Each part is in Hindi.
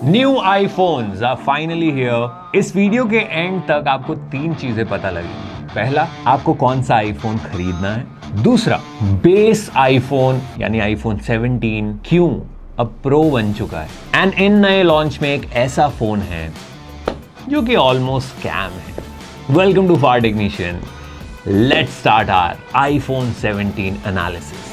New iPhones are finally here. इस वीडियो के एंड तक आपको 3 चीजें पता लगेंगी। पहला, आपको कौन सा आईफोन खरीदना है। दूसरा, बेस आईफोन यानी आईफोन 17 क्यों अब प्रो बन चुका है। एंड इन नए लॉन्च में एक ऐसा फोन है जो कि ऑलमोस्ट स्कैम है। Welcome to far technician. Let's start our iPhone 17 analysis.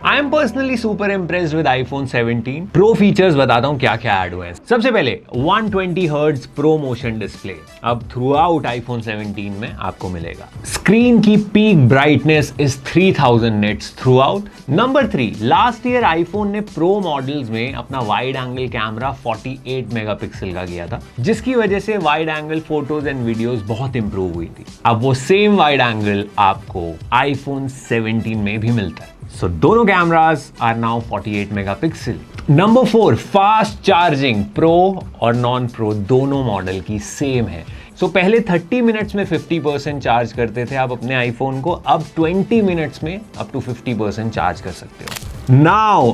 I am personally super impressed with iPhone 17 Pro features। बताता हूं क्या क्या ऐड हुए हैं। सबसे पहले 120 Hz Pro Motion डिस्प्ले अब थ्रू आउट iPhone 17 में आपको मिलेगा। स्क्रीन की peak brightness is 3000 nits through out. Number 3, last year iPhone ने प्रो मॉडल्स में अपना वाइड एंगल कैमरा 48 मेगापिक्सल का किया था, जिसकी वजह से wide angle photos and videos बहुत इंप्रूव हुई थी। अब वो सेम वाइड एंगल आपको iPhone 17 में भी मिलता है। So, दोनों cameras are now 48 megapixel. Number 4, fast charging pro और नॉन प्रो दोनों मॉडल की सेम है। सो पहले 30 मिनट्स में 50% चार्ज करते थे आप अपने आईफोन को, अब 20 मिनट्स में अप टू 50% चार्ज कर सकते हो। नाउ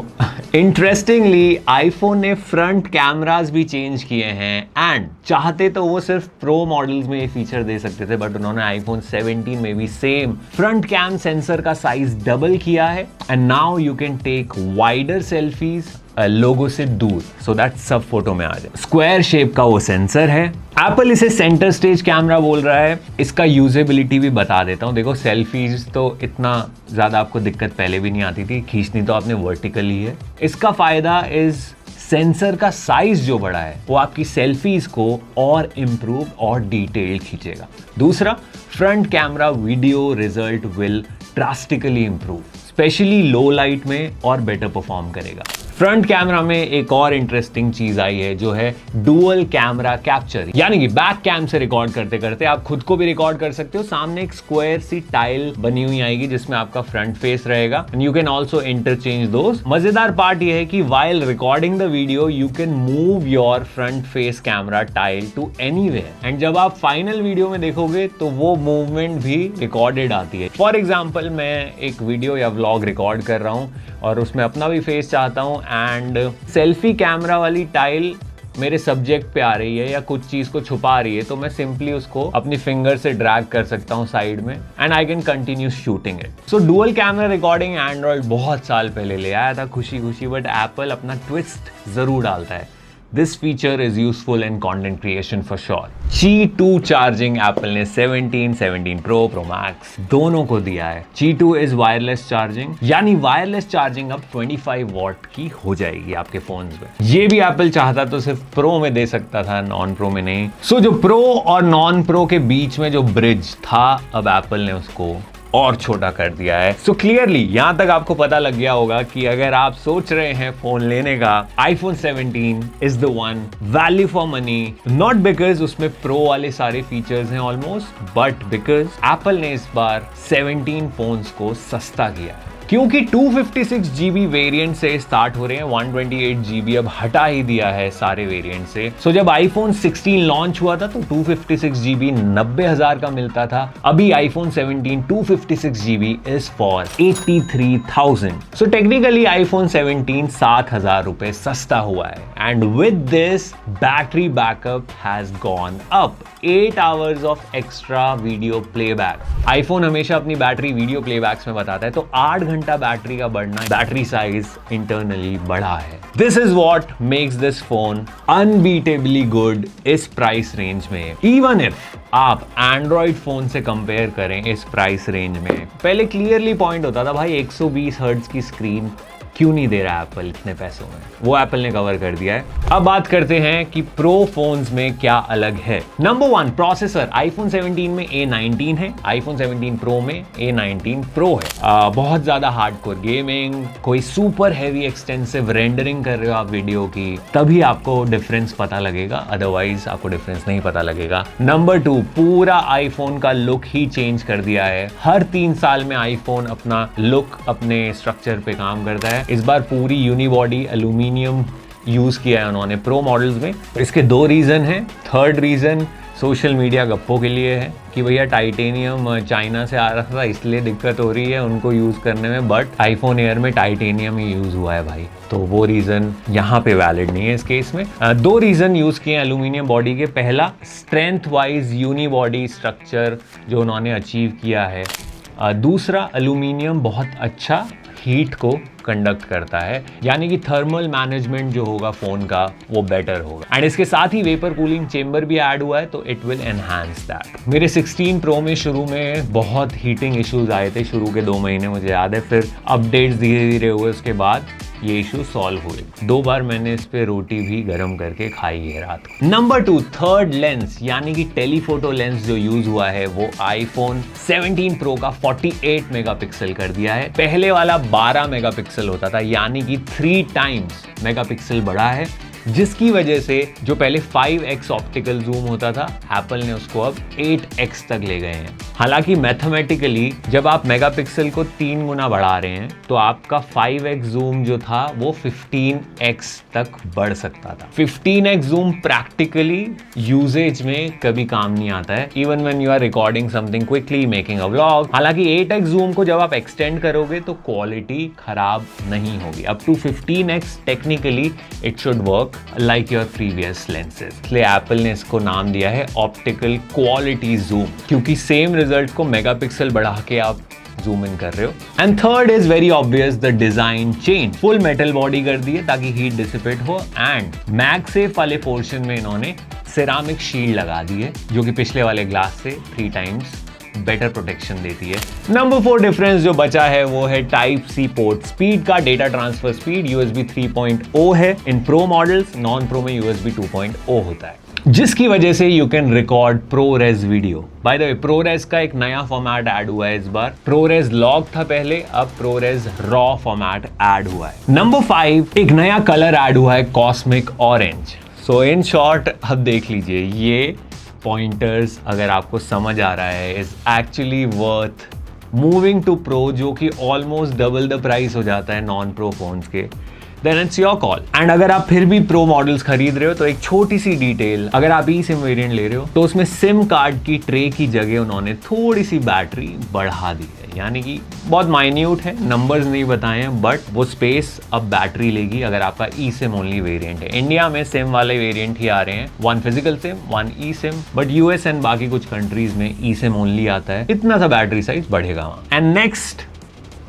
इंटरेस्टिंगली आईफोन ने फ्रंट कैमरास भी चेंज किए हैं एंड चाहते तो वो सिर्फ प्रो मॉडल्स में ये फीचर दे सकते थे, बट उन्होंने आईफोन 17 में भी सेम फ्रंट कैम सेंसर का साइज डबल किया है and now you can take wider selfies लोगो से दूर, सो दैट सब फोटो में आ जाए। स्क्वायर शेप का वो सेंसर है। एप्पल इसे सेंटर स्टेज कैमरा बोल रहा है। इसका यूजेबिलिटी भी बता देता हूं। देखो, सेल्फीज तो इतना ज्यादा आपको दिक्कत पहले भी नहीं आती थी, खींचनी तो आपने वर्टिकली है। इसका फायदा इज सेंसर का साइज जो बड़ा है वो आपकी सेल्फीज को और इंप्रूव और डिटेल खींचेगा। दूसरा, front camera video result will drastically improve, specially low light में और बेटर परफॉर्म करेगा। फ्रंट कैमरा में एक और इंटरेस्टिंग चीज आई है जो है डुअल कैमरा कैप्चर, यानी कि बैक कैम से रिकॉर्ड करते करते आप खुद को भी रिकॉर्ड कर सकते हो। सामने एक स्क्वायर सी टाइल बनी हुई आएगी जिसमें आपका फ्रंट फेस रहेगा and you can also interchange those. मजेदार पार्ट यह है कि while recording the video you can move your front face camera tile to anywhere and जब आप फाइनल वीडियो में देखोगे तो वो मूवमेंट भी रिकॉर्डेड आती है। फॉर एग्जाम्पल, मैं एक वीडियो या व्लॉग रिकॉर्ड कर रहा हूं और उसमें अपना भी फेस चाहता हूं एंड सेल्फी कैमरा वाली टाइल मेरे सब्जेक्ट पे आ रही है या कुछ चीज को छुपा रही है, तो मैं सिंपली उसको अपनी फिंगर से ड्रैग कर सकता हूं साइड में and I can continue shooting it. So dual camera recording Android बहुत साल पहले ले आया था खुशी खुशी, बट एप्पल अपना ट्विस्ट जरूर डालता है। This feature is useful in content creation for sure. Qi2 charging Apple ने 17, 17 Pro, Pro Max दोनों को दिया है। Qi2 is वायरलेस चार्जिंग, यानी वायरलेस चार्जिंग अब 25 वॉट की हो जाएगी आपके फोन्स में। ये भी एप्पल चाहता तो सिर्फ प्रो में दे सकता था, नॉन प्रो में नहीं। सो जो प्रो और नॉन प्रो के बीच में जो ब्रिज था, अब एप्पल ने उसको और छोटा कर दिया है। सो क्लियरली यहां तक आपको पता लग गया होगा कि अगर आप सोच रहे हैं फोन लेने का, iPhone 17 is the one. Value for money, not because उसमें प्रो वाले सारे फीचर्स हैं ऑलमोस्ट, बट बिकॉज एप्पल ने इस बार 17 फोन्स को सस्ता किया है। क्योंकि 256 GB वेरिएंट से स्टार्ट हो रहे हैं, 128 GB अब हटा ही दिया है सारे वेरिएंट से। सो जब आईफोन 16 लॉन्च हुआ था तो 256 GB 90,000 का मिलता था। अभी iPhone 17 256 GB is for 83,000। So technically iPhone 17 7,000 रुपए सस्ता हुआ है and with this battery backup has gone up. 8 hours of extra video playback. IPhone हमेशा अपनी बैटरी वीडियो प्लेबैक्स में बताता है, तो 8 घंटा बैटरी का बढ़ना, बैटरी साइज इंटरनली बढ़ा है। This is what makes this phone unbeatably good इस प्राइस रेंज में। इवन इफ आप एंड्रॉइड फोन से कंपेयर करें इस प्राइस रेंज में, पहले क्लियरली पॉइंट होता था भाई 120 हर्ट्ज की स्क्रीन क्यों नहीं दे रहा एप्पल इतने पैसों में, वो एप्पल ने कवर कर दिया है। अब बात करते हैं कि प्रो फोन्स में क्या अलग है। Number 1, processor. आईफोन 17 में A19 है, आईफोन 17 प्रो में A19 प्रो है। बहुत ज्यादा हार्डकोर गेमिंग, कोई सुपर हैवी एक्सटेंसिव रेंडरिंग कर रहे हो आप वीडियो की, तभी आपको डिफरेंस पता लगेगा, अदरवाइज आपको डिफरेंस नहीं पता लगेगा। नंबर 2, पूरा आईफोन का लुक ही चेंज कर दिया है। हर 3 साल में आईफोन अपना लुक, अपने स्ट्रक्चर पे काम करता है। इस बार पूरी यूनिबॉडी एल्यूमिनियम यूज किया है उन्होंने प्रो मॉडल्स में। इसके 2 रीजन हैं। थर्ड रीजन, सोशल मीडिया गप्पों के लिए है कि भैया टाइटेनियम चाइना से आ रहा था इसलिए दिक्कत हो रही है उनको यूज करने में, बट आईफोन एयर में टाइटेनियम ही यूज हुआ है भाई, तो वो रीजन यहाँ पे वैलिड नहीं है इस केस में। दो रीजन यूज किए एल्यूमिनियम बॉडी के। पहला, strength wise unibody structure जो उन्होंने अचीव किया है। दूसरा, एल्यूमिनियम बहुत अच्छा हीट को कंडक्ट करता है, यानी कि थर्मल मैनेजमेंट जो होगा फोन का वो बेटर होगा। एंड इसके साथ ही वेपर कूलिंग चेंबर भी ऐड हुआ है, तो इट विल एनहांस दैट। मेरे 16 प्रो में शुरू में बहुत हीटिंग इश्यूज आए थे, शुरू के 2 महीने मुझे याद है, फिर अपडेट्स धीरे धीरे हुए, उसके बाद ये इशू सॉल्व हुए। 2 बार मैंने इस पे रोटी भी गर्म करके खाई है रात को। नंबर 2, थर्ड लेंस यानी कि टेलीफोटो लेंस जो यूज हुआ है वो आईफोन 17 प्रो का 48 मेगापिक्सल कर दिया है। पहले वाला 12 मेगापिक्सल होता था, यानी कि 3 टाइम्स मेगापिक्सल बढ़ा है, जिसकी वजह से जो पहले 5x ऑप्टिकल जूम होता था, एप्पल ने उसको अब 8x तक ले गए हैं। हालांकि मैथमेटिकली जब आप मेगापिक्सल को 3 गुना बढ़ा रहे हैं तो आपका 5x जूम जो था वो 15x तक बढ़ सकता था। 15x जूम प्रैक्टिकली यूजेज में कभी काम नहीं आता है, even when you are recording something quickly, making a vlog. हालांकि 8x जूम को जब आप एक्सटेंड करोगे तो क्वालिटी खराब नहीं होगी। Up to 15x technically it should work like your previous lenses। इसलिए एप्पल ने इसको नाम दिया है ऑप्टिकल क्वालिटी जूम, क्योंकि सेम रिजल्ट को मेगापिक्सल बढ़ा के आप जूम इन कर रहे हो। And third is very obvious, the design change. Full metal body कर दी है ताकि हीट डिसिपेट हो, एंड मैगसेफ वाले पोर्शन में इन्होंने सिरामिक शील्ड लगा दी है जो कि पिछले वाले ग्लास से 3 टाइम्स बेटर प्रोटेक्शन देती है। नंबर 4 डिफरेंस जो बचा है वो है टाइप सी पोर्ट स्पीड का। डेटा ट्रांसफर स्पीड USB 3.0 है in pro models, non pro में USB 2.0 होता है, जिसकी वजह से you can record ProRes video. By the way, ProRes का एक नया फॉर्मेट ऐड हुआ है इस बार। प्रोरेस लॉग था पहले, अब प्रोरेस रॉ फॉर्मेट ऐड हुआ है। नंबर 5, एक नया कलर ऐड हुआ है, cosmic orange. So in short अब देख लीजिए, ये पॉइंटर्स अगर आपको समझ आ रहा है is actually worth moving to pro, जो कि ऑलमोस्ट डबल द प्राइस हो जाता है नॉन प्रो फोन्स के। Then it's your call. And अगर आप फिर भी प्रो मॉडल्स खरीद रहे हो तो एक छोटी सी डिटेल, अगर आप ई सिम वेरिएंट ले रहे हो तो उसमें सिम कार्ड की ट्रे की जगह उन्होंने थोड़ी सी बैटरी बढ़ा दी है, यानी कि बहुत माइन्यूट है, नंबर्स नहीं बताए हैं, बट वो स्पेस अब बैटरी लेगी अगर आपका ई सिम ओनली वेरिएंट है। इंडिया में सिम वाले वेरिएंट ही आ रहे हैं, 1 physical SIM 1 E SIM, but US and बाकी कुछ कंट्रीज में ई सिम ओनली आता है। इतना सा बैटरी साइज बढ़ेगा वहां। And next,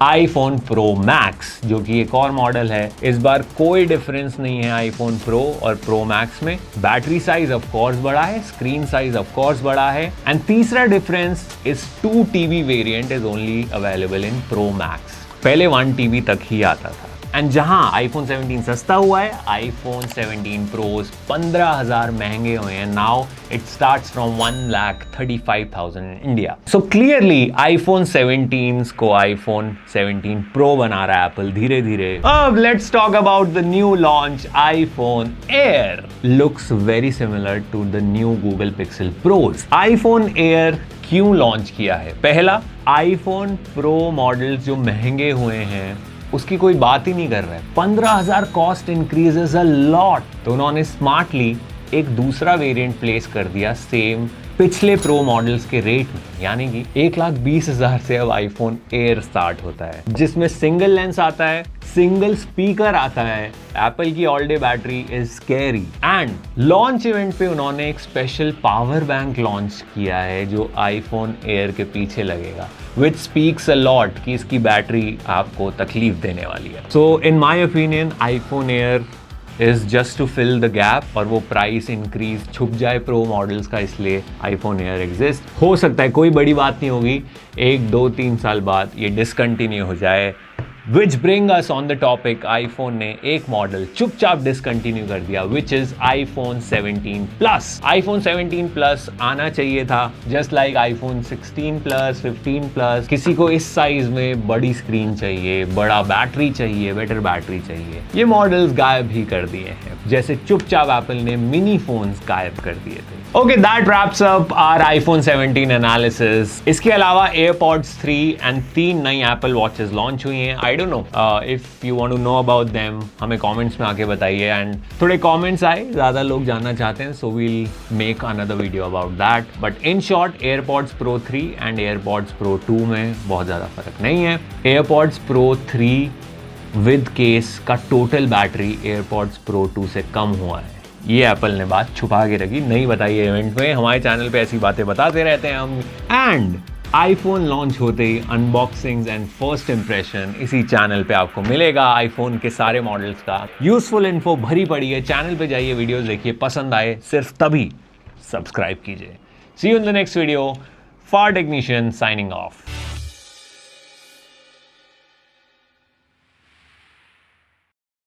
iPhone pro max, जो कि एक और मॉडल है। इस बार कोई डिफरेंस नहीं है आईफोन प्रो और प्रो मैक्स में। बैटरी साइज ऑफ कोर्स बड़ा है, स्क्रीन साइज ऑफ कोर्स बड़ा है, एंड तीसरा difference is 2 TB variant is only available in pro max. पहले 1 TB तक ही आता था। एंड जहां आईफोन 17 सस्ता हुआ है, आईफोन 17 प्रोज 15,000 महंगे हुए हैं। Now it starts from 1,35,000 in India. So clearly iPhone 17 को आईफोन 17 प्रो बना रहा है एप्पल धीरे धीरे। अब let's talk about the new launch iPhone Air. Looks very similar to the new Google Pixel pros. IPhone Air क्यों लॉन्च किया है? पहला, आईफोन प्रो मॉडल्स जो महंगे हुए हैं उसकी कोई बात ही नहीं कर रहा है। 15,000 कॉस्ट इंक्रीजेस अ लॉट, तो उन्होंने स्मार्टली एक दूसरा वेरिएंट प्लेस कर दिया सेम पिछले प्रो मॉडल्स के रेट में, यानी कि 1,20,000 से अब आईफोन एयर स्टार्ट होता है, जिसमें सिंगल लेंस आता है, सिंगल स्पीकर आता है, एप्पल की all day battery is scary. And launch event पे उन्होंने एक स्पेशल पावर बैंक लॉन्च किया है जो आईफोन एयर के पीछे लगेगा, विच स्पीक्स अ लॉट कि इसकी बैटरी आपको तकलीफ देने वाली है। So in my opinion iPhone Air is just to fill the gap, और वो प्राइस इंक्रीज छुप जाए प्रो मॉडल्स का, इसलिए आईफोन एयर एग्जिस्ट। हो सकता है कोई बड़ी बात नहीं होगी, 1, 2, 3 साल बाद ये डिसकंटिन्यू हो जाए। Which bring us on the topic, iPhone ने एक मॉडल चुपचाप डिसकंटिन्यू कर दिया, which is iPhone 17 Plus। iPhone 17 Plus आना चाहिए था, just like iPhone 16 Plus, 15 Plus। किसी को इस साइज में बड़ी स्क्रीन चाहिए, बड़ा बैटरी चाहिए, बेटर बैटरी चाहिए, ये मॉडल्स गायब ही कर दिए हैं, जैसे चुपचाप एप्पल ने मिनी फोन्स गायब कर दिए थे। Okay, that wraps up our iPhone 17 analysis। इसके अलावा AirPods 3 एंड 3 नई Apple Watches लॉन्च हुई हैं। I don't know, if you want to know about them हमें कमेंट्स में आके बताइए। एंड थोड़े कमेंट्स आए, ज़्यादा लोग जानना चाहते हैं, so we'll make another video about that. But in short AirPods Pro 3 and AirPods Pro 2 में बहुत ज़्यादा फर्क नहीं है। एयरपॉड्स प्रो 3 विद केस का टोटल बैटरी एयरपॉड्स प्रो 2 से कम हुआ है। ये एप्पल ने बात छुपा के रखी, नहीं बताई है इवेंट में। हमारे चैनल पे ऐसी बातें बताते रहते हैं हम। एंड आईफोन लॉन्च होते ही अनबॉक्सिंग्स एंड फर्स्ट इंप्रेशन इसी चैनल पे आपको मिलेगा। आईफोन के सारे मॉडल्स का यूजफुल इन्फो भरी पड़ी है। चैनल पे जाइए, वीडियोस देखिए, पसंद आए सिर्फ तभी सब्सक्राइब कीजिए। See you in the next video. फार टेक्नीशियन साइनिंग ऑफ।